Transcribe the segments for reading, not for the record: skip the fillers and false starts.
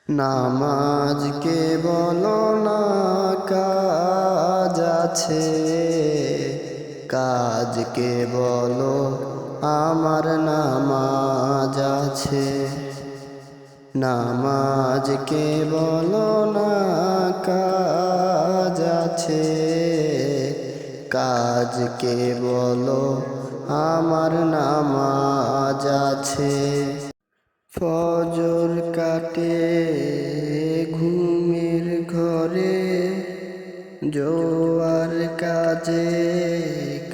নামাজ কে বলো না কাজ আছে, কাজকে বলো আমার নামাজ আছে। নামাজকে বলো না কাজ আছে, কাজকে বলো আমার নামাজ আছে। ফজর কাটে ঘুমের ঘরে, জোয়ার কাজে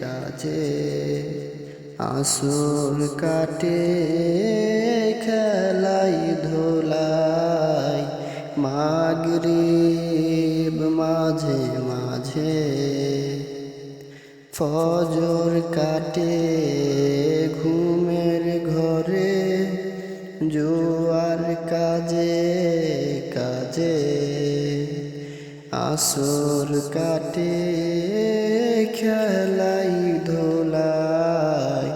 কাজে, আসর কাটে খেলাই ধোলাই, মাগরিব মাঝে মাঝে। ফজর কাটে ঘুমের ঘরে, জোয়ার কাজে কাজে, আসর কাটে খেলাই ধোলাই,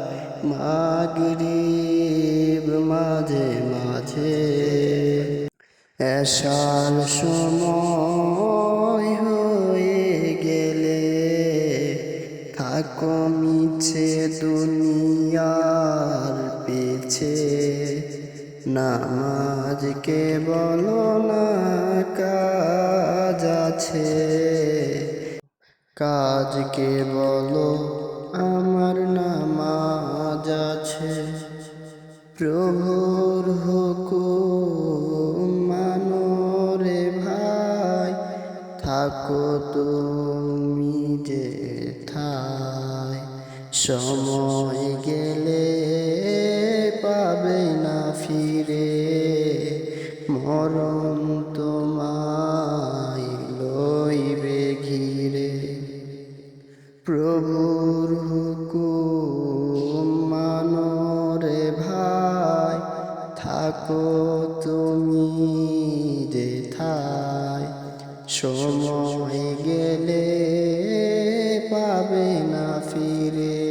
মাগরিব মাঝে মাঝে। এশার সময় হয়ে গেলে থাকো মিছে দুনিয়ার পিছে। নামাজকে বলো না কাজ আছে, কাজকে বলো আমার নামাজ আছে। প্রভুর হুকুম মানো রে ভাই, থাকো তুমি যেথায়। সময় গেলে পাবে না ফিরে, মরণ তোমায় লইবে ঘিরে। প্রভুর হুকুম মানো রে ভাই, থাকো তুমি যেথায়। সময় গেলে পাবে না ফিরে,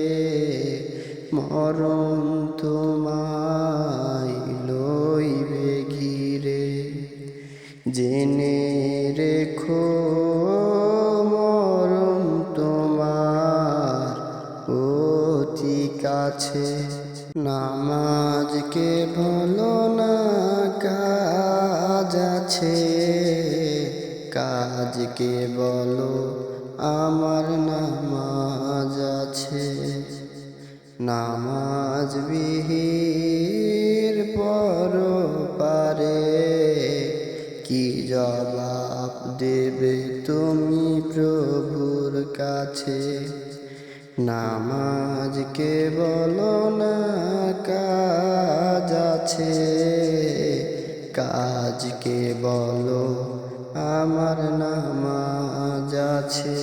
মরণ তোমায় লইবে ঘিরে। জেনে রেখো মরণ তোমার অতি কাছে। নামাজকে বলো না কাজ আছে, কাজকে বলো আমার নামাজ আছে। নামাজ বিহীর পরপারে কি জবাব দেবে তুমি প্রভুর কাছে। নামাজকে বলো না কাজ আছে, কাজকে বলো আমার নামাজ আছে।